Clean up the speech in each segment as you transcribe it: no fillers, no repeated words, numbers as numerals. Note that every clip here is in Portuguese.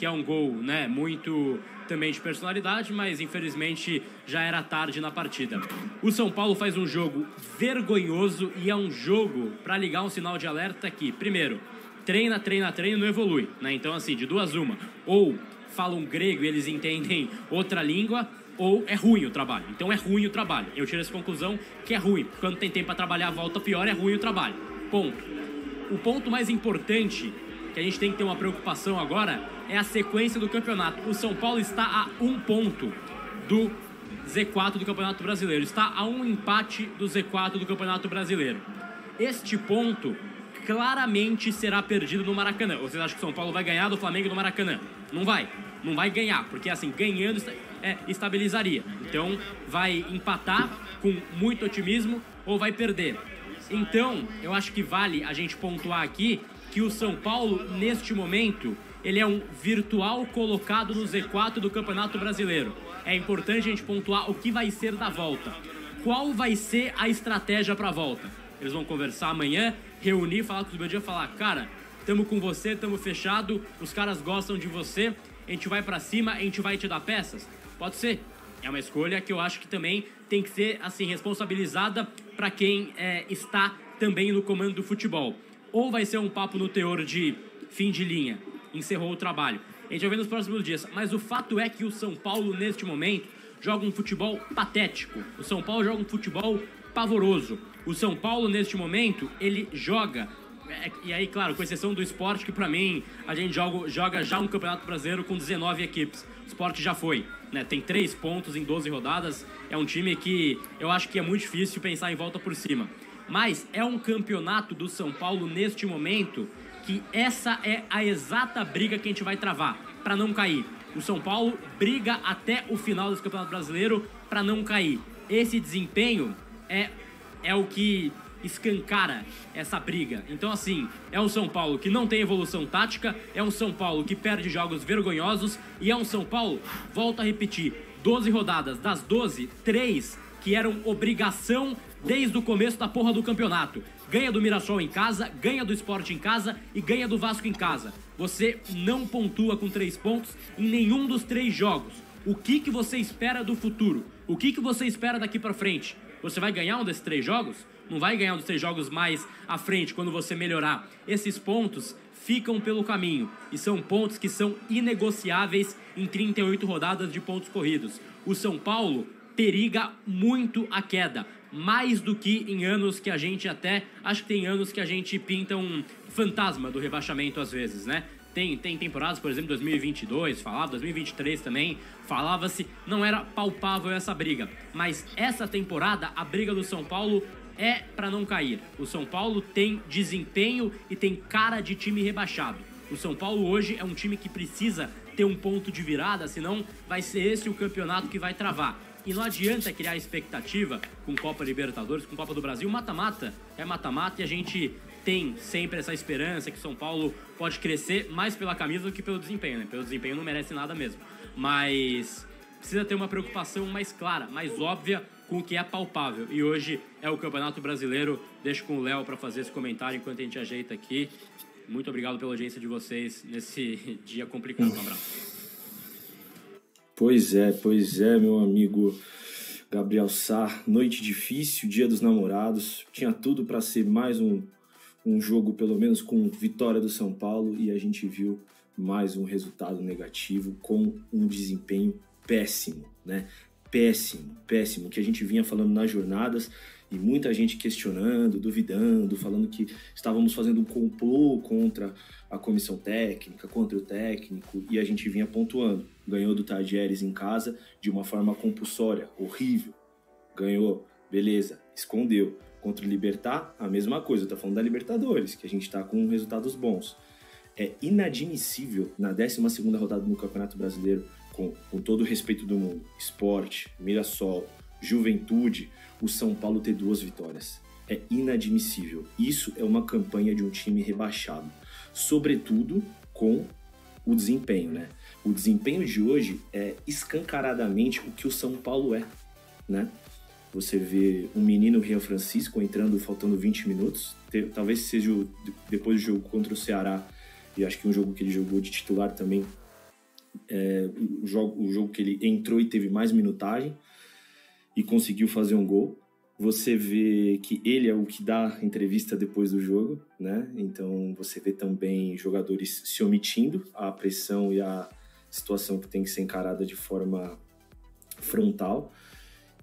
que é um gol, né, muito também de personalidade, mas infelizmente já era tarde na partida. O São Paulo faz um jogo vergonhoso e é um jogo para ligar um sinal de alerta que, primeiro, treina e não evolui, né? Então, assim, de duas uma, ou falam grego e eles entendem outra língua, ou é ruim o trabalho. Então é ruim o trabalho. Eu tiro essa conclusão que é ruim. Quando tem tempo para trabalhar, volta pior, é ruim o trabalho. Ponto. O ponto mais importante que a gente tem que ter uma preocupação agora é a sequência do campeonato. O São Paulo está a 1 ponto do Z4 do Campeonato Brasileiro. Está a um empate do Z4 do Campeonato Brasileiro. Este ponto claramente será perdido no Maracanã. Ou vocês acham que o São Paulo vai ganhar do Flamengo no Maracanã? Não vai. Não vai ganhar, porque assim, ganhando estabilizaria. Então, vai empatar com muito otimismo ou vai perder. Então, eu acho que vale a gente pontuar aqui que o São Paulo, neste momento, ele é um virtual colocado no Z4 do Campeonato Brasileiro. É importante a gente pontuar o que vai ser da volta. Qual vai ser a estratégia para a volta? Eles vão conversar amanhã, reunir, falar com os meus falar, cara, tamo com você, tamo fechado, os caras gostam de você, a gente vai para cima, a gente vai te dar peças? Pode ser. É uma escolha que eu acho que também tem que ser, assim, responsabilizada para quem está também no comando do futebol. Ou vai ser um papo no teor de fim de linha, encerrou o trabalho. A gente vai ver nos próximos dias. Mas o fato é que o São Paulo, neste momento, joga um futebol patético. O São Paulo joga um futebol pavoroso. O São Paulo, neste momento, ele joga... E aí, claro, com exceção do Sport, que pra mim, a gente joga já um Campeonato Brasileiro com 19 equipes. O Sport já foi, né? Tem 3 pontos em 12 rodadas. É um time que eu acho que é muito difícil pensar em volta por cima. Mas é um campeonato do São Paulo, neste momento, que essa é a exata briga que a gente vai travar, pra não cair. O São Paulo briga até o final desse Campeonato Brasileiro pra não cair. Esse desempenho é o que escancara essa briga. Então, assim, é um São Paulo que não tem evolução tática, é um São Paulo que perde jogos vergonhosos e é um São Paulo, volto a repetir, 12 rodadas, das 12, 3 que eram obrigação desde o começo da porra do campeonato. Ganha do Mirassol em casa, ganha do Sport em casa e ganha do Vasco em casa. Você não pontua com 3 pontos em nenhum dos 3 jogos. O que você espera do futuro? O que você espera daqui pra frente? Você vai ganhar um desses 3 jogos? Não vai ganhar um dos 3 jogos mais à frente quando você melhorar. Esses pontos ficam pelo caminho e são pontos que são inegociáveis em 38 rodadas de pontos corridos. O São Paulo periga muito a queda, mais do que em anos que a gente até... Acho que tem anos que a gente pinta um fantasma do rebaixamento às vezes, né? Tem temporadas, por exemplo, 2022, 2023 também, falava-se, não era palpável essa briga. Mas essa temporada, a briga do São Paulo é para não cair. O São Paulo tem desempenho e tem cara de time rebaixado. O São Paulo hoje é um time que precisa ter um ponto de virada, senão vai ser esse o campeonato que vai travar. E não adianta criar expectativa com Copa Libertadores, com Copa do Brasil. Mata-mata é mata-mata e a gente tem sempre essa esperança que São Paulo pode crescer mais pela camisa do que pelo desempenho, né? Pelo desempenho não merece nada mesmo. Mas precisa ter uma preocupação mais clara, mais óbvia com o que é palpável. E hoje é o Campeonato Brasileiro. Deixo com o Léo para fazer esse comentário enquanto a gente ajeita aqui. Muito obrigado pela audiência de vocês nesse dia complicado. Um abraço. Pois é, meu amigo Gabriel Sá. Noite difícil, dia dos namorados. Tinha tudo para ser mais um jogo, pelo menos com vitória do São Paulo, e a gente viu mais um resultado negativo com um desempenho péssimo, né? Péssimo, que a gente vinha falando nas jornadas e muita gente questionando, duvidando, falando que estávamos fazendo um complô contra a comissão técnica, contra o técnico, e a gente vinha pontuando. Ganhou do Tadieres em casa de uma forma compulsória, horrível. Ganhou, beleza, escondeu. Contra o Libertad, a mesma coisa. Eu tô falando da Libertadores, que a gente tá com resultados bons. É inadmissível, na 12ª rodada no Campeonato Brasileiro, com todo o respeito do mundo, Sport, Mirassol, Juventude, o São Paulo ter 2 vitórias. É inadmissível. Isso é uma campanha de um time rebaixado. Sobretudo com o desempenho, né? O desempenho de hoje é escancaradamente o que o São Paulo é, né? Você vê um menino Rian Francisco entrando faltando 20 minutos, talvez seja depois do jogo contra o Ceará, e acho que um jogo que ele jogou de titular também, o jogo que ele entrou e teve mais minutagem e conseguiu fazer um gol. Você vê que ele é o que dá entrevista depois do jogo, né? Então você vê também jogadores se omitindo à pressão e à situação que tem que ser encarada de forma frontal.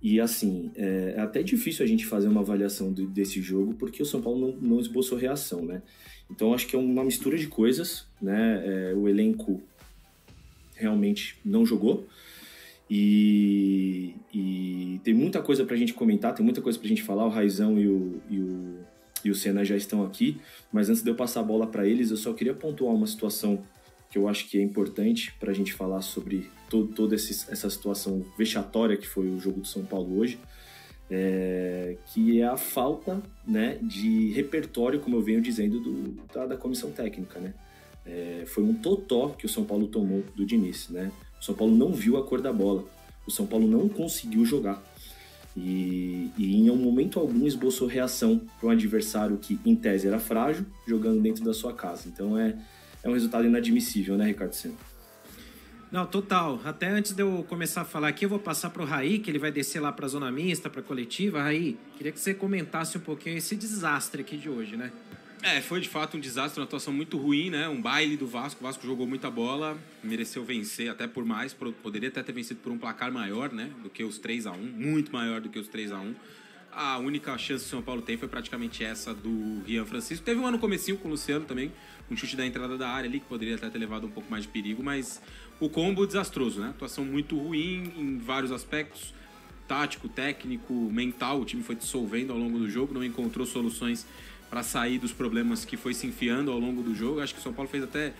E assim, é até difícil a gente fazer uma avaliação desse jogo, porque o São Paulo não esboçou reação, né? Então acho que é uma mistura de coisas, né? O elenco realmente não jogou. E tem muita coisa pra gente comentar, tem muita coisa pra gente falar. O Raizão e o Senna já estão aqui, mas antes de eu passar a bola para eles, eu só queria pontuar uma situação que eu acho que é importante pra gente falar sobre toda essa situação vexatória que foi o jogo do São Paulo hoje, que é a falta, né, de repertório, como eu venho dizendo, da comissão técnica, né? Foi um totó que o São Paulo tomou do Diniz, né? O São Paulo não viu a cor da bola. O São Paulo não conseguiu jogar. E em um momento algum esboçou reação para um adversário que, em tese, era frágil, jogando dentro da sua casa. Então é um resultado inadmissível, né, Ricardo Senna? Não, total. Até antes de eu começar a falar aqui, eu vou passar para o Raí, que ele vai descer lá para a zona mista, para a coletiva. Raí, queria que você comentasse um pouquinho esse desastre aqui de hoje, né? Foi de fato um desastre, uma atuação muito ruim, né? Um baile do Vasco. O Vasco jogou muita bola, mereceu vencer até por mais. Poderia até ter vencido por um placar maior, né? Do que os 3-1, muito maior do que os 3-1. A única chance que o São Paulo tem foi praticamente essa do Rian Francisco. Teve um no comecinho com o Luciano também, um chute da entrada da área ali, que poderia até ter levado um pouco mais de perigo, mas o combo desastroso, né? Atuação muito ruim em vários aspectos, tático, técnico, mental. O time foi dissolvendo ao longo do jogo, não encontrou soluções para sair dos problemas que foi se enfiando ao longo do jogo. Acho que o São Paulo fez até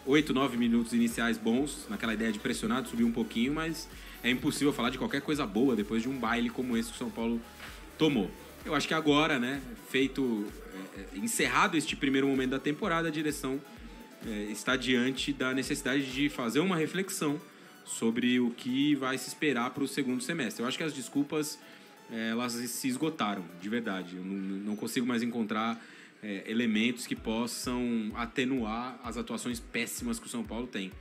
8, 9 minutos iniciais bons, naquela ideia de pressionar, de subir um pouquinho, mas é impossível falar de qualquer coisa boa depois de um baile como esse que o São Paulo tomou. Eu acho que agora, né, encerrado este primeiro momento da temporada, a direção está diante da necessidade de fazer uma reflexão sobre o que vai se esperar para o segundo semestre. Eu acho que as desculpas elas se esgotaram, de verdade. Eu não consigo mais encontrar elementos que possam atenuar as atuações péssimas que o São Paulo tem.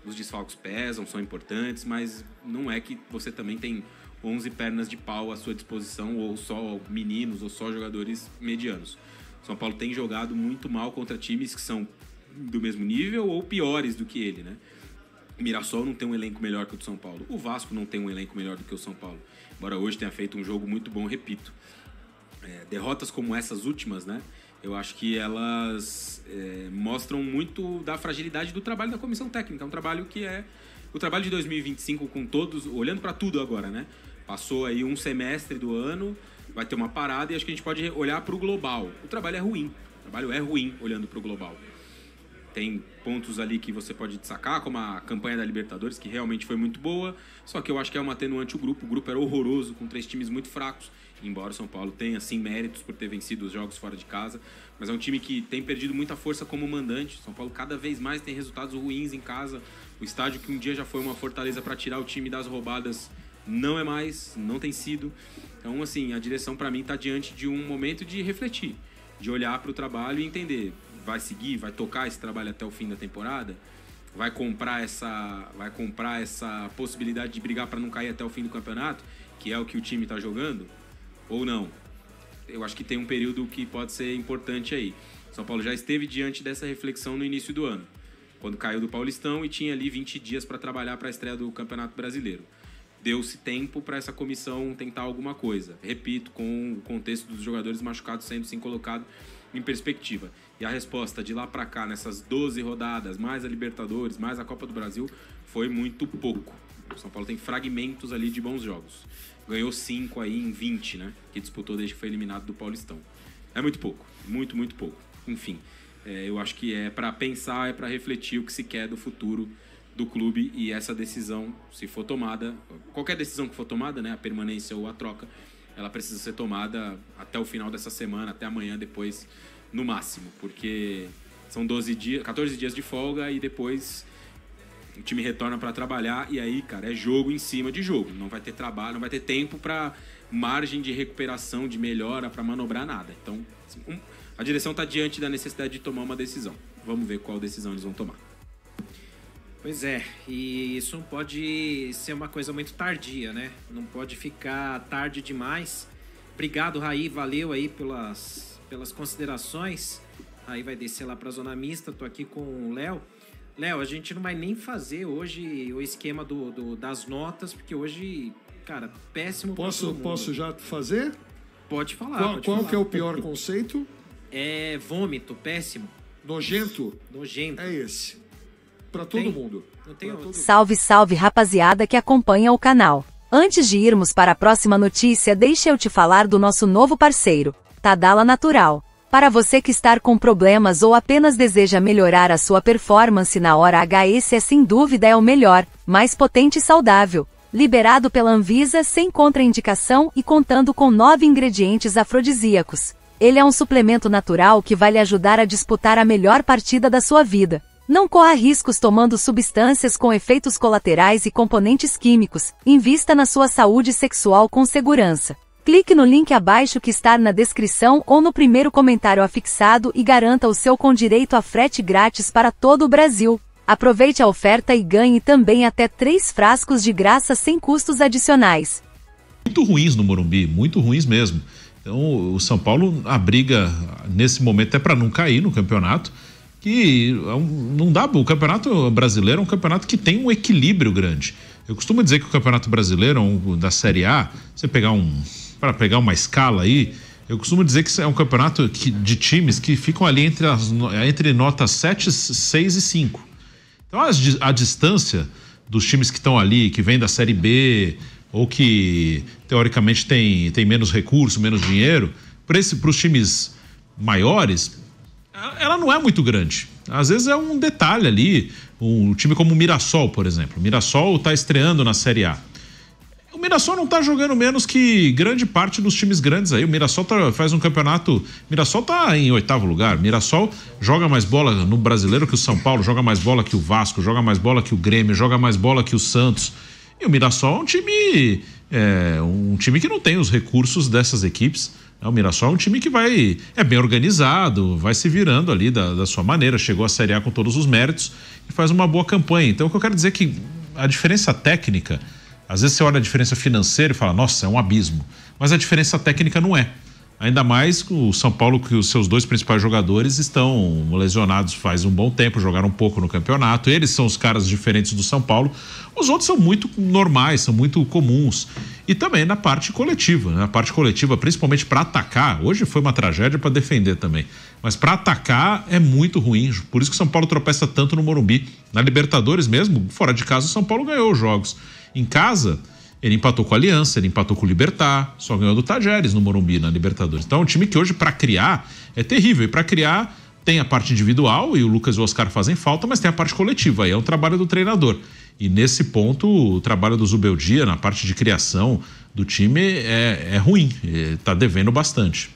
Os desfalques pesam, são importantes, mas não é que você também tem 11 pernas de pau à sua disposição, ou só meninos, ou só jogadores medianos. O São Paulo tem jogado muito mal contra times que são do mesmo nível ou piores do que ele, né? O Mirassol não tem um elenco melhor que o do São Paulo. O Vasco não tem um elenco melhor do que o São Paulo. Embora hoje tenha feito um jogo muito bom, repito. Derrotas como essas últimas, né? Eu acho que elas mostram muito da fragilidade do trabalho da comissão técnica. É um trabalho que é o trabalho de 2025 com todos, olhando para tudo agora, né? Passou aí um semestre do ano, vai ter uma parada e acho que a gente pode olhar para o global. O trabalho é ruim. O trabalho é ruim olhando para o global. Tem pontos ali que você pode destacar, como a campanha da Libertadores, que realmente foi muito boa, só que eu acho que é uma atenuante o grupo. O grupo era horroroso, com 3 times muito fracos, embora o São Paulo tenha, sim, méritos por ter vencido os jogos fora de casa, mas é um time que tem perdido muita força como mandante. O São Paulo cada vez mais tem resultados ruins em casa. O estádio que um dia já foi uma fortaleza para tirar o time das roubadas não é mais, não tem sido. Então, assim, a direção para mim está diante de um momento de refletir, de olhar para o trabalho e entender. Vai seguir, vai tocar esse trabalho até o fim da temporada? Vai comprar essa possibilidade de brigar para não cair até o fim do campeonato, que é o que o time está jogando? Ou não? Eu acho que tem um período que pode ser importante aí. São Paulo já esteve diante dessa reflexão no início do ano, quando caiu do Paulistão e tinha ali 20 dias para trabalhar para a estreia do Campeonato Brasileiro. Deu-se tempo para essa comissão tentar alguma coisa. Repito, com o contexto dos jogadores machucados sendo sim colocado em perspectiva. E a resposta de lá para cá, nessas 12 rodadas, mais a Libertadores, mais a Copa do Brasil, foi muito pouco. O São Paulo tem fragmentos ali de bons jogos. Ganhou 5 aí em 20, né? Que disputou desde que foi eliminado do Paulistão. É muito pouco. Muito, muito pouco. Enfim, eu acho que é para pensar, é para refletir o que se quer do futuro do clube, e essa decisão, se for tomada, qualquer decisão que for tomada, né? A permanência ou a troca, ela precisa ser tomada até o final dessa semana, até amanhã, depois, no máximo, porque são 14 dias de folga e depois o time retorna para trabalhar e aí, cara, é jogo em cima de jogo. Não vai ter trabalho, não vai ter tempo para margem de recuperação, de melhora, para manobrar nada. Então, a direção está diante da necessidade de tomar uma decisão. Vamos ver qual decisão eles vão tomar. Pois é, e isso não pode ser uma coisa muito tardia, né? Não pode ficar tarde demais. Obrigado, Raí, valeu aí pelas considerações. Aí vai descer lá para a zona mista, tô aqui com o Léo. Léo, a gente não vai nem fazer hoje o esquema das notas, porque hoje, cara, péssimo pra todo mundo. Posso já fazer? Pode falar. Qual que é o pior conceito? É vômito, péssimo. Nojento? Nojento. É esse. Pra todo mundo. Não tem outro. Salve, salve, rapaziada que acompanha o canal. Antes de irmos para a próxima notícia, deixa eu te falar do nosso novo parceiro, Tadala Natural. Para você que está com problemas ou apenas deseja melhorar a sua performance na hora H, esse sem dúvida é o melhor, mais potente e saudável. Liberado pela Anvisa sem contraindicação e contando com 9 ingredientes afrodisíacos. Ele é um suplemento natural que vai lhe ajudar a disputar a melhor partida da sua vida. Não corra riscos tomando substâncias com efeitos colaterais e componentes químicos. Invista na sua saúde sexual com segurança. Clique no link abaixo que está na descrição ou no primeiro comentário afixado e garanta o seu com direito a frete grátis para todo o Brasil. Aproveite a oferta e ganhe também até 3 frascos de graça sem custos adicionais. Muito ruins no Morumbi, muito ruins mesmo. Então o São Paulo abriga nesse momento é para não cair no campeonato, que não dá. O Campeonato Brasileiro é um campeonato que tem um equilíbrio grande. Eu costumo dizer que o Campeonato Brasileiro da Série A, você para pegar uma escala aí, eu costumo dizer que é um campeonato de times que ficam ali entre notas 7, 6 e 5. Então a distância dos times que estão ali, que vêm da Série B, ou que teoricamente tem menos recurso, menos dinheiro, para os times maiores, ela não é muito grande. Às vezes é um detalhe ali, um time como o Mirassol, por exemplo. O Mirassol está estreando na Série A. O Mirassol não está jogando menos que grande parte dos times grandes aí. O Mirassol faz um campeonato... O Mirassol está em 8º lugar. O Mirassol joga mais bola no Brasileiro que o São Paulo, joga mais bola que o Vasco, joga mais bola que o Grêmio, joga mais bola que o Santos. E o Mirassol é um time que não tem os recursos dessas equipes. O Mirassol é um time que é bem organizado, vai se virando ali da sua maneira, chegou à Série A com todos os méritos e faz uma boa campanha. Então o que eu quero dizer é que a diferença técnica, às vezes você olha a diferença financeira e fala, nossa, é um abismo, mas a diferença técnica não é. Ainda mais o São Paulo, que os seus 2 principais jogadores estão lesionados faz um bom tempo, jogaram um pouco no campeonato. Eles são os caras diferentes do São Paulo. Os outros são muito normais, são muito comuns. E também na parte coletiva, né? A parte coletiva, principalmente para atacar. Hoje foi uma tragédia para defender também. Mas para atacar é muito ruim. Por isso que o São Paulo tropeça tanto no Morumbi. Na Libertadores mesmo, fora de casa, o São Paulo ganhou os jogos. Em casa... ele empatou com a Aliança, ele empatou com o Libertad, só ganhou do Tajeres no Morumbi, na Libertadores. Então é um time que hoje, para criar, é terrível. E para criar, tem a parte individual, e o Lucas e o Oscar fazem falta, mas tem a parte coletiva, aí é um trabalho do treinador. E nesse ponto, o trabalho do Zubeldia, na parte de criação do time, é ruim, está devendo bastante.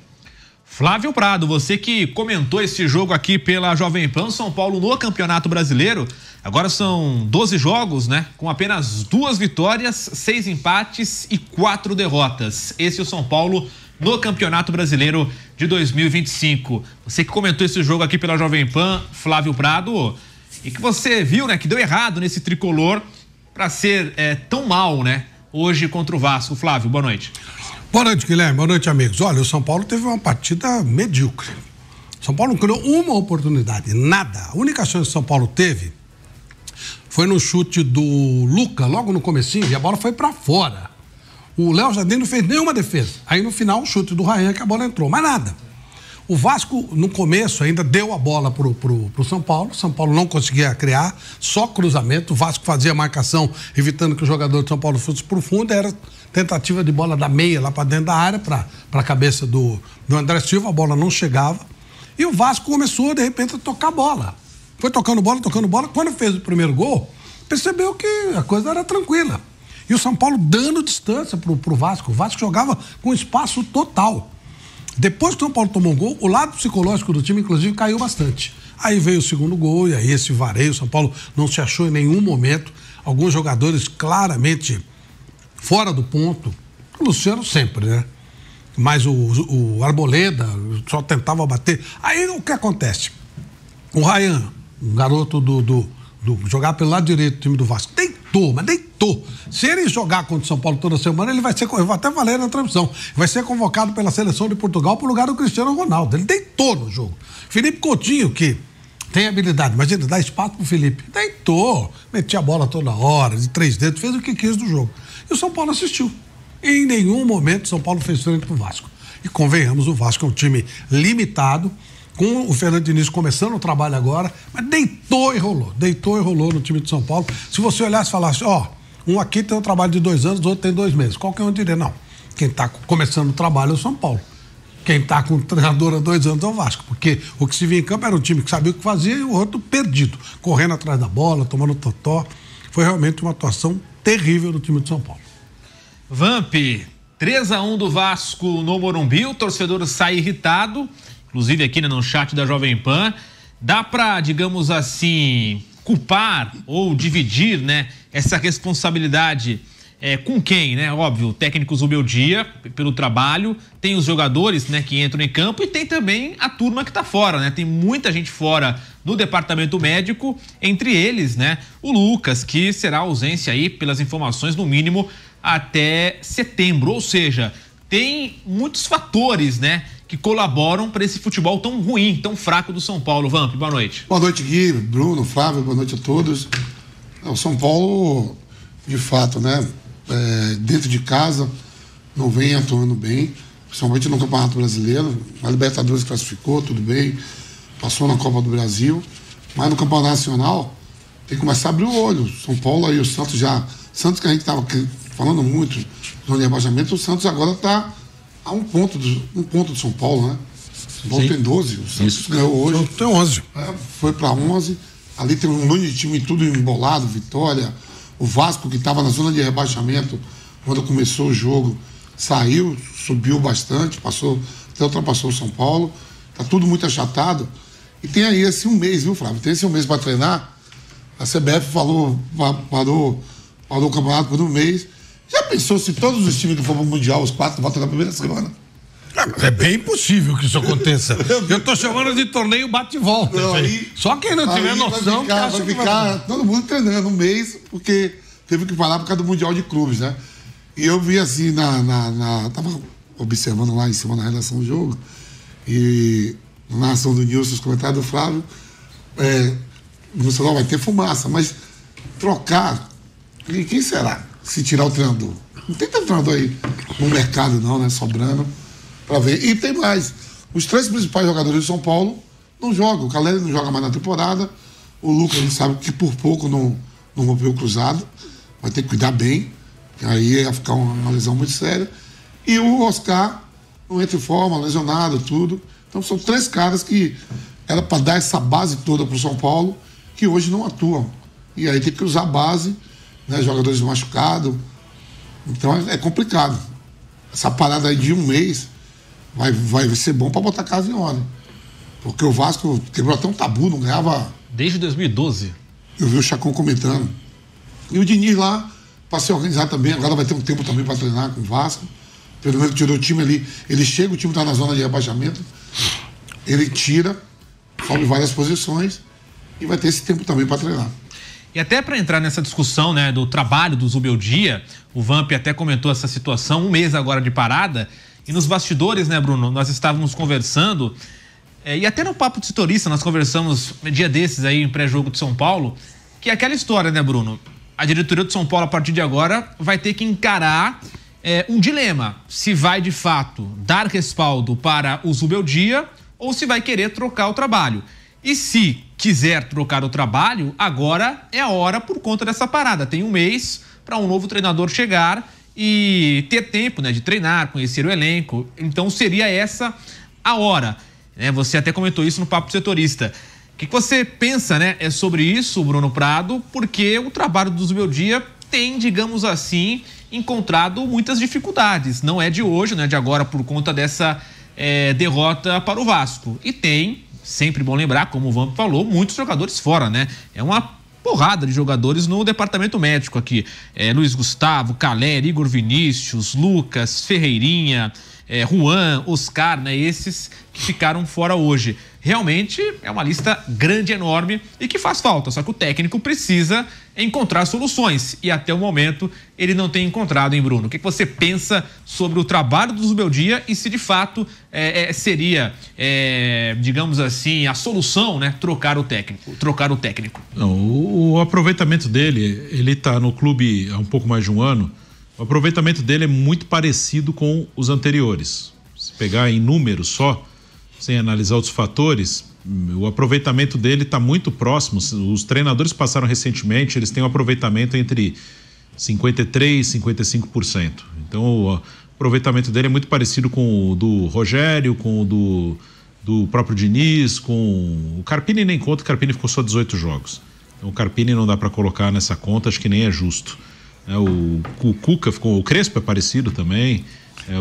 Flávio Prado, você que comentou esse jogo aqui pela Jovem Pan, São Paulo no Campeonato Brasileiro. Agora são 12 jogos, né? Com apenas 2 vitórias, 6 empates e 4 derrotas. Esse é o São Paulo no Campeonato Brasileiro de 2025. Você que comentou esse jogo aqui pela Jovem Pan, Flávio Prado, e que você viu, né? Que deu errado nesse tricolor para ser tão mal, né? Hoje contra o Vasco. Flávio, boa noite. Boa noite, Guilherme. Boa noite, amigos. Olha, o São Paulo teve uma partida medíocre. O São Paulo não criou uma oportunidade, nada. A única chance que o São Paulo teve foi no chute do Luca, logo no comecinho, e a bola foi pra fora. O Léo Jardim não fez nenhuma defesa. Aí no final, o chute do Rayan, que a bola entrou, mas nada. O Vasco, no começo, ainda deu a bola pro São Paulo. O São Paulo não conseguia criar, só cruzamento. O Vasco fazia a marcação, evitando que o jogador de São Paulo fosse pro fundo. Era tentativa de bola da meia lá pra dentro da área, pra cabeça do André Silva. A bola não chegava. E o Vasco começou, de repente, a tocar bola. Foi tocando bola. Quando fez o primeiro gol, percebeu que a coisa era tranquila. E o São Paulo dando distância pro Vasco. O Vasco jogava com espaço total. Depois que o São Paulo tomou um gol, o lado psicológico do time, inclusive, caiu bastante. Aí veio o segundo gol, e aí esse vareio, o São Paulo não se achou em nenhum momento. Alguns jogadores claramente fora do ponto. O Luciano sempre, né? Mas o Arboleda só tentava bater. Aí o que acontece? O Rayan, um garoto do jogar pelo lado direito do time do Vasco. Deitou, mas deitou. Se ele jogar contra o São Paulo toda semana, ele vai ser, eu vou até valer na transmissão, vai ser convocado pela seleção de Portugal pro lugar do Cristiano Ronaldo. Ele deitou no jogo. Felipe Coutinho, que tem habilidade, imagina, dá espaço pro Felipe. Deitou, metia a bola toda hora, de 3 dedos, fez o que quis do jogo. E o São Paulo assistiu. Em nenhum momento o São Paulo fez frente pro Vasco. E convenhamos, o Vasco é um time limitado, com o Fernando Diniz começando o trabalho agora, mas deitou e rolou no time de São Paulo. Se você olhasse e falasse, um aqui tem um trabalho de 2 anos, o outro tem 2 meses. Qualquer um diria, não, quem está começando o trabalho é o São Paulo. Quem está com o treinador há 2 anos é o Vasco, porque o que se via em campo era um time que sabia o que fazia e o outro perdido, correndo atrás da bola, tomando totó. Foi realmente uma atuação terrível do time de São Paulo. Vamp, 3-1 do Vasco no Morumbi, o torcedor sai irritado, inclusive aqui no chat da Jovem Pan. Dá para, digamos assim, culpar ou dividir, né, essa responsabilidade com quem, né? Óbvio, o técnico Zubeldia, pelo trabalho, tem os jogadores, né, que entram em campo e tem também a turma que tá fora, né? Tem muita gente fora no departamento médico, entre eles, né, o Lucas, que será ausência aí, pelas informações, no mínimo até setembro, ou seja, tem muitos fatores, né, que colaboram para esse futebol tão ruim, tão fraco do São Paulo. Vamp, boa noite. Boa noite, Gui, Bruno, Flávio, boa noite a todos. O São Paulo, de fato, né, dentro de casa, não vem atuando bem, principalmente no Campeonato Brasileiro. A Libertadores classificou, tudo bem, passou na Copa do Brasil, mas no Campeonato Nacional tem que começar a abrir o olho. São Paulo aí, o Santos Santos que a gente estava falando muito do rebaixamento, o Santos agora está a um ponto do São Paulo, né? São Paulo tem 12, o Santos ganhou hoje. Tem 11. Foi para 11. Ali tem um monte de time tudo embolado, Vitória. O Vasco, que estava na zona de rebaixamento quando começou o jogo, saiu, subiu bastante, até ultrapassou o São Paulo. Tá tudo muito achatado. E tem aí esse 1 mês, viu, Flávio? Tem esse 1 mês para treinar. A CBF parou o campeonato por 1 mês. Já pensou se todos os times que foram pro Mundial, os 4, voltam na primeira semana? É bem possível que isso aconteça. Eu tô chamando de torneio bate-volta. Só quem não tiver noção vai ficar todo mundo treinando 1 mês, porque teve que parar por causa do Mundial de Clubes, né? E eu vi assim, tava observando lá em cima na redação do jogo, e na narração do Nilson, os comentários do Flávio, vai ter fumaça, mas trocar, quem será? Se tirar o treinador. Não tem tanto treinador aí no mercado, não, né? Sobrando. Pra ver. E tem mais. Os 3 principais jogadores de São Paulo não jogam. O Caleri não joga mais na temporada. O Lucas, a gente sabe que por pouco não rompeu o cruzado. Vai ter que cuidar bem. Aí ia ficar uma lesão muito séria. E o Oscar não entra em forma, lesionado, tudo. Então são 3 caras que era para dar essa base toda pro São Paulo, que hoje não atuam. E aí tem que usar a base, né? Jogadores machucados. Então é complicado. Essa parada aí de 1 mês vai ser bom para botar a casa em ordem. Porque o Vasco quebrou até um tabu, não ganhava... Desde 2012. Eu vi o Chacon comentando. E o Diniz lá, para se organizar também, agora vai ter um tempo também para treinar com o Vasco. Pelo menos tirou o time ali. Ele chega, o time está na zona de rebaixamento. Ele tira, sobe várias posições e vai ter esse tempo também para treinar. E até para entrar nessa discussão, né, do trabalho do Zubeldia, o Vamp até comentou essa situação, 1 mês agora de parada, e nos bastidores, né, Bruno, nós estávamos conversando, e até no Papo de Setorista nós conversamos um dia desses aí, em pré-jogo de São Paulo, que é aquela história, né, Bruno? A diretoria de São Paulo, a partir de agora, vai ter que encarar um dilema, se vai, de fato, dar respaldo para o Zubeldia ou se vai querer trocar o trabalho. E se quiser trocar o trabalho, agora é a hora por conta dessa parada. Tem 1 mês para um novo treinador chegar e ter tempo, né, de treinar, conhecer o elenco. Então seria essa a hora. Né? Você até comentou isso no Papo Setorista. O que você pensa, né, sobre isso, Bruno Prado? Porque o trabalho do Zubeldia tem, digamos assim, encontrado muitas dificuldades. Não é de hoje, não é de agora, por conta dessa derrota para o Vasco. E tem, sempre bom lembrar, como o Vamp falou, muitos jogadores fora, né? É uma porrada de jogadores no departamento médico aqui. Luiz Gustavo, Caleri, Igor Vinícius, Lucas, Ferreirinha, Juan, Oscar, né? Esses que ficaram fora hoje. Realmente é uma lista grande, enorme e que faz falta, só que o técnico precisa encontrar soluções e até o momento ele não tem encontrado, hein, Bruno? O que você pensa sobre o trabalho do Zubeldia e se de fato seria, digamos assim, a solução, né, trocar o técnico? Não, o aproveitamento dele, ele tá no clube há um pouco mais de um ano, o aproveitamento dele é muito parecido com os anteriores. Se pegar em números só, sem analisar outros fatores, o aproveitamento dele está muito próximo. Os treinadores passaram recentemente, eles têm um aproveitamento entre 53% e 55%. Então o aproveitamento dele é muito parecido com o do Rogério, com o do próprio Diniz, com o Carpini nem conta, o Carpini ficou só 18 jogos. Então o Carpini não dá para colocar nessa conta, acho que nem é justo. O Cuca ficou, o Crespo é parecido também.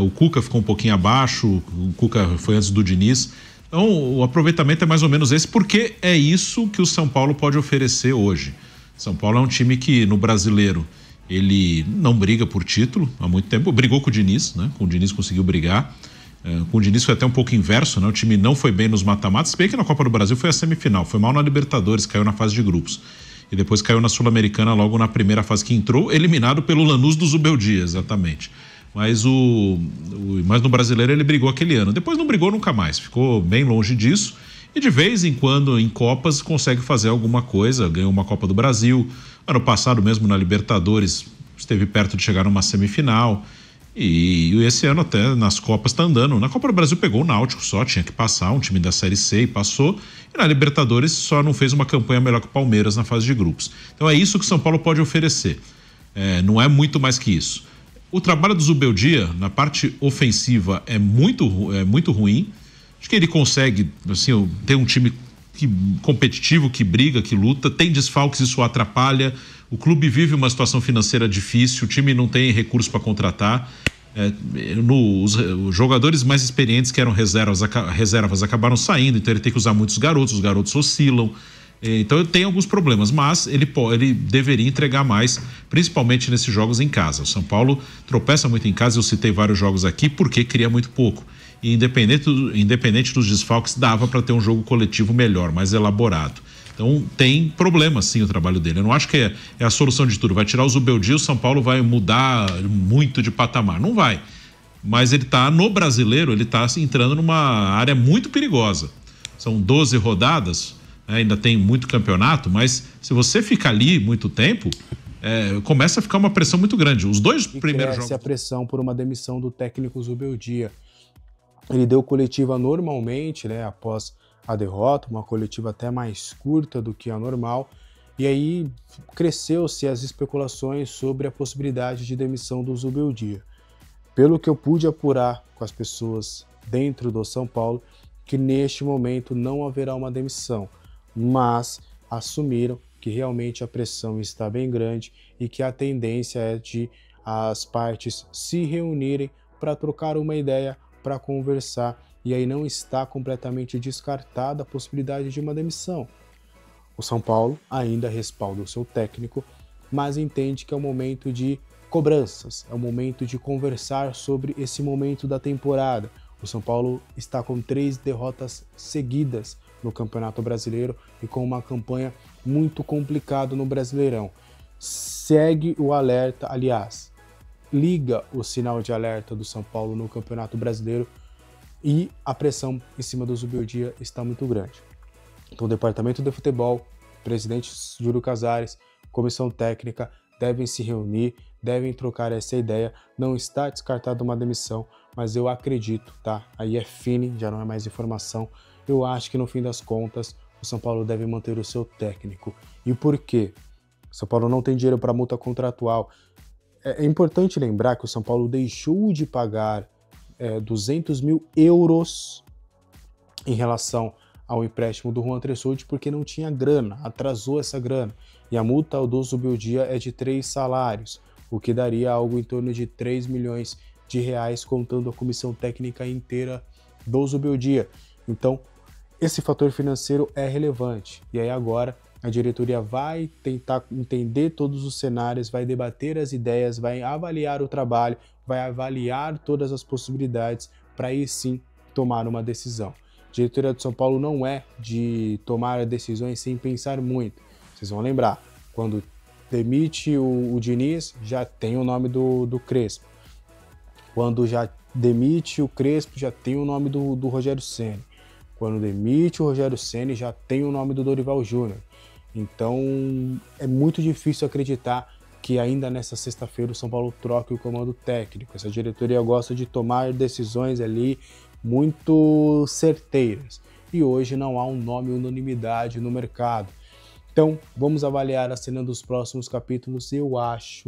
O Cuca ficou um pouquinho abaixo, o Cuca foi antes do Diniz. Então o aproveitamento é mais ou menos esse, porque é isso que o São Paulo pode oferecer hoje. São Paulo é um time que no Brasileiro ele não briga por título há muito tempo, brigou com o Diniz, né? Com o Diniz conseguiu brigar. Com o Diniz foi até um pouco inverso, né? O time não foi bem nos mata-matas, se bem que na Copa do Brasil foi a semifinal, foi mal na Libertadores, caiu na fase de grupos. E depois caiu na Sul-Americana logo na primeira fase que entrou, eliminado pelo Lanús do Zubeldia, exatamente. Mas no Brasileiro ele brigou aquele ano. Depois não brigou nunca mais, ficou bem longe disso. E de vez em quando, em Copas, consegue fazer alguma coisa. Ganhou uma Copa do Brasil. Ano passado mesmo, na Libertadores, esteve perto de chegar numa semifinal. E esse ano até nas Copas está andando. Na Copa do Brasil pegou o Náutico só, tinha que passar, um time da Série C e passou. E na Libertadores só não fez uma campanha melhor que o Palmeiras na fase de grupos. Então é isso que o São Paulo pode oferecer. Não é muito mais que isso. O trabalho do Zubeldia, na parte ofensiva, é muito ruim. Acho que ele consegue, assim, ter um time competitivo, que briga, que luta, tem desfalques, isso atrapalha. O clube vive uma situação financeira difícil, o time não tem recursos para contratar. Os jogadores mais experientes que eram reservas acabaram saindo, então ele tem que usar muitos garotos, os garotos oscilam. Então tem alguns problemas, mas ele deveria entregar mais, principalmente nesses jogos em casa. O São Paulo tropeça muito em casa, eu citei vários jogos aqui porque cria muito pouco. E independente dos desfalques, dava para ter um jogo coletivo melhor, mais elaborado. Então tem problema sim o trabalho dele. Eu não acho que é a solução de tudo. Vai tirar o Zubeldia, o São Paulo vai mudar muito de patamar. Não vai. Mas ele está no Brasileiro, ele está entrando numa área muito perigosa. São 12 rodadas. Ainda tem muito campeonato, mas se você ficar ali muito tempo, começa a ficar uma pressão muito grande. Os dois primeiros jogos... a pressão por uma demissão do técnico Zubeldia. Ele deu coletiva normalmente, né, após a derrota, uma coletiva até mais curta do que a normal, e aí cresceu-se as especulações sobre a possibilidade de demissão do Zubeldia. Pelo que eu pude apurar com as pessoas dentro do São Paulo, que neste momento não haverá uma demissão, mas assumiram que realmente a pressão está bem grande e que a tendência é de as partes se reunirem para trocar uma ideia, para conversar, e aí não está completamente descartada a possibilidade de uma demissão. O São Paulo ainda respalda o seu técnico, mas entende que é o momento de cobranças, é o momento de conversar sobre esse momento da temporada. O São Paulo está com 3 derrotas seguidas no Campeonato Brasileiro e com uma campanha muito complicada no Brasileirão. Segue o alerta, aliás, liga o sinal de alerta do São Paulo no Campeonato Brasileiro e a pressão em cima do Zubeldia está muito grande. Então o Departamento de Futebol, presidente Júlio Casares, comissão técnica devem se reunir, devem trocar essa ideia. Não está descartada uma demissão, mas eu acredito, tá? Aí é fine, já não é mais informação. Eu acho que no fim das contas o São Paulo deve manter o seu técnico. E por quê? O São Paulo não tem dinheiro para multa contratual. É importante lembrar que o São Paulo deixou de pagar 200 mil euros em relação ao empréstimo do Juan Tressoldi porque não tinha grana, atrasou essa grana. E a multa do Zubeldia é de 3 salários, o que daria algo em torno de 3 milhões de reais, contando a comissão técnica inteira do Zubeldia. Então, esse fator financeiro é relevante. E aí agora A diretoria vai tentar entender todos os cenários, vai debater as ideias, vai avaliar o trabalho, vai avaliar todas as possibilidades para aí sim tomar uma decisão. A diretoria do São Paulo não é de tomar decisões sem pensar muito. Vocês vão lembrar, quando demite o Diniz, já tem o nome do Crespo. Quando já demite o Crespo, já tem o nome do Rogério Ceni. Quando demite o Rogério Ceni, já tem o nome do Dorival Júnior. Então, é muito difícil acreditar que ainda nessa sexta-feira o São Paulo troque o comando técnico. Essa diretoria gosta de tomar decisões ali muito certeiras. E hoje não há um nome unanimidade no mercado. Então, vamos avaliar a cena dos próximos capítulos. Eu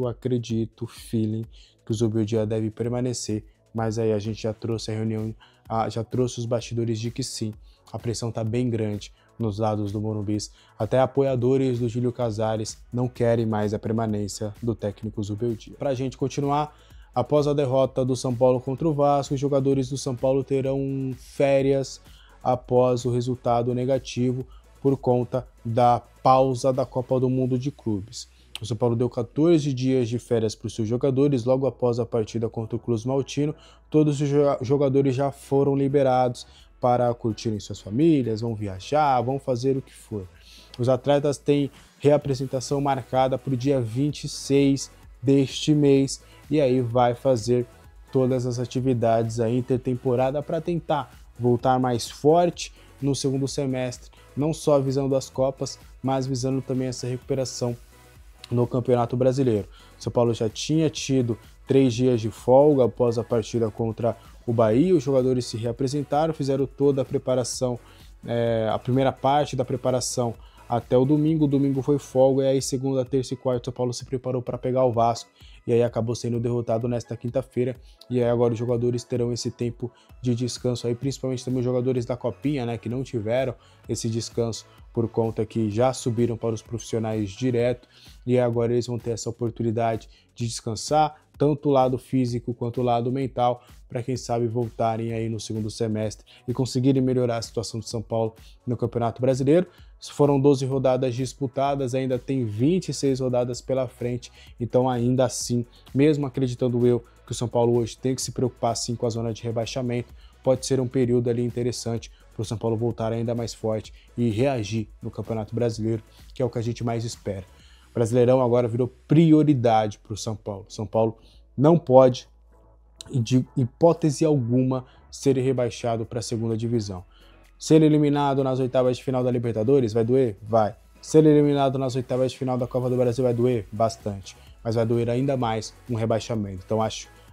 acredito, feeling, que o Zubeldia deve permanecer. Mas aí a gente já trouxe a reunião, já trouxe os bastidores de que sim, a pressão está bem grande nos lados do Morumbi. Até apoiadores do Júlio Casares não querem mais a permanência do técnico Zubeldia. Para a gente continuar, após a derrota do São Paulo contra o Vasco, os jogadores do São Paulo terão férias após o resultado negativo por conta da pausa da Copa do Mundo de Clubes. O São Paulo deu 14 dias de férias para os seus jogadores logo após a partida contra o Cruz Maltino. Todos os jogadores já foram liberados para curtirem suas famílias, vão viajar, vão fazer o que for. Os atletas têm reapresentação marcada para o dia 26 deste mês e aí vai fazer todas as atividades aí intertemporada para tentar voltar mais forte no segundo semestre, não só visando as Copas, mas visando também essa recuperação no Campeonato Brasileiro. São Paulo já tinha tido 3 dias de folga após a partida contra o Bahia, os jogadores se reapresentaram, fizeram toda a preparação, a primeira parte da preparação até o domingo foi folga, e aí segunda, terça e quarta São Paulo se preparou para pegar o Vasco, e aí acabou sendo derrotado nesta quinta-feira, e aí agora os jogadores terão esse tempo de descanso aí, principalmente também os jogadores da Copinha, né, que não tiveram esse descanso por conta que já subiram para os profissionais direto, e agora eles vão ter essa oportunidade de descansar, tanto o lado físico quanto o lado mental, para quem sabe voltarem aí no segundo semestre e conseguirem melhorar a situação de São Paulo no Campeonato Brasileiro. Foram 12 rodadas disputadas, ainda tem 26 rodadas pela frente, então ainda assim, mesmo acreditando eu que o São Paulo hoje tem que se preocupar sim com a zona de rebaixamento, pode ser um período ali interessante para o São Paulo voltar ainda mais forte e reagir no Campeonato Brasileiro, que é o que a gente mais espera. O Brasileirão agora virou prioridade para o São Paulo. São Paulo não pode, de hipótese alguma, ser rebaixado para a segunda divisão. Ser eliminado nas oitavas de final da Libertadores vai doer? Vai. Ser eliminado nas oitavas de final da Copa do Brasil vai doer? Bastante. Mas vai doer ainda mais um rebaixamento. Então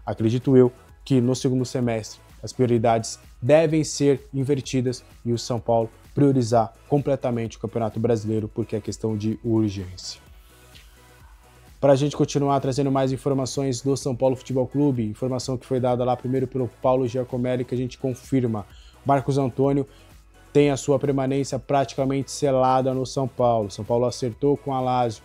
acredito eu, que no segundo semestre as prioridades devem ser invertidas e o São Paulo priorizar completamente o Campeonato Brasileiro, porque é questão de urgência. Para a gente continuar trazendo mais informações do São Paulo Futebol Clube, informação que foi dada lá primeiro pelo Paulo Giacomelli, que a gente confirma. Marcos Antônio tem a sua permanência praticamente selada no São Paulo. São Paulo acertou com a Lazio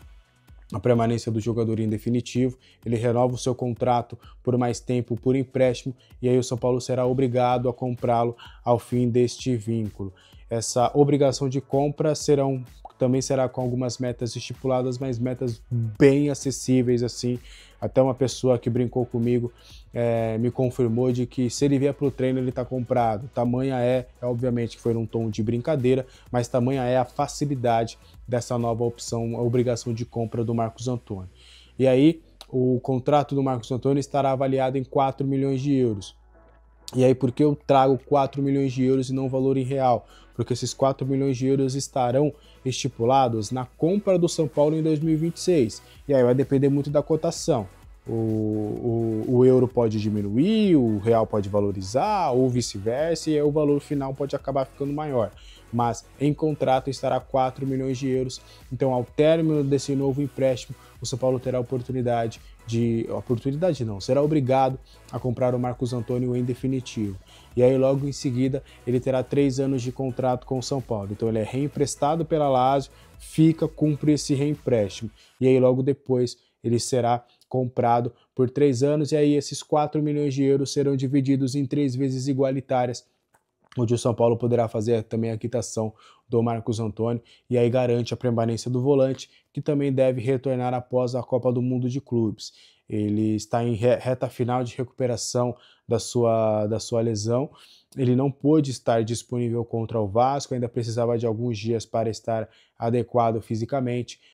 a permanência do jogador em definitivo, ele renova o seu contrato por mais tempo por empréstimo e aí o São Paulo será obrigado a comprá-lo ao fim deste vínculo. Essa obrigação de compra também será com algumas metas estipuladas, mas metas bem acessíveis assim. Até uma pessoa que brincou comigo me confirmou de que se ele vier para o treino ele está comprado. Tamanha obviamente que foi num tom de brincadeira, mas tamanha é a facilidade dessa nova opção, a obrigação de compra do Marcos Antônio. E aí o contrato do Marcos Antônio estará avaliado em 4 milhões de euros. E aí por que eu trago 4 milhões de euros e não valor em real? Porque esses 4 milhões de euros estarão estipulados na compra do São Paulo em 2026. E aí vai depender muito da cotação. O euro pode diminuir, o real pode valorizar, ou vice-versa, e aí o valor final pode acabar ficando maior. Mas em contrato estará 4 milhões de euros. Então, ao término desse novo empréstimo, o São Paulo terá será obrigado a comprar o Marcos Antônio em definitivo. E aí, logo em seguida, ele terá 3 anos de contrato com o São Paulo. Então, ele é reemprestado pela Lazio, cumpre esse reempréstimo. E aí, logo depois, ele será comprado por 3 anos. E aí, esses 4 milhões de euros serão divididos em 3 vezes igualitárias, onde o São Paulo poderá fazer também a quitação do Marcos Antônio, e aí garante a permanência do volante, que também deve retornar após a Copa do Mundo de Clubes. Ele está em reta final de recuperação da sua lesão. Ele não pôde estar disponível contra o Vasco, ainda precisava de alguns dias para estar adequado fisicamente,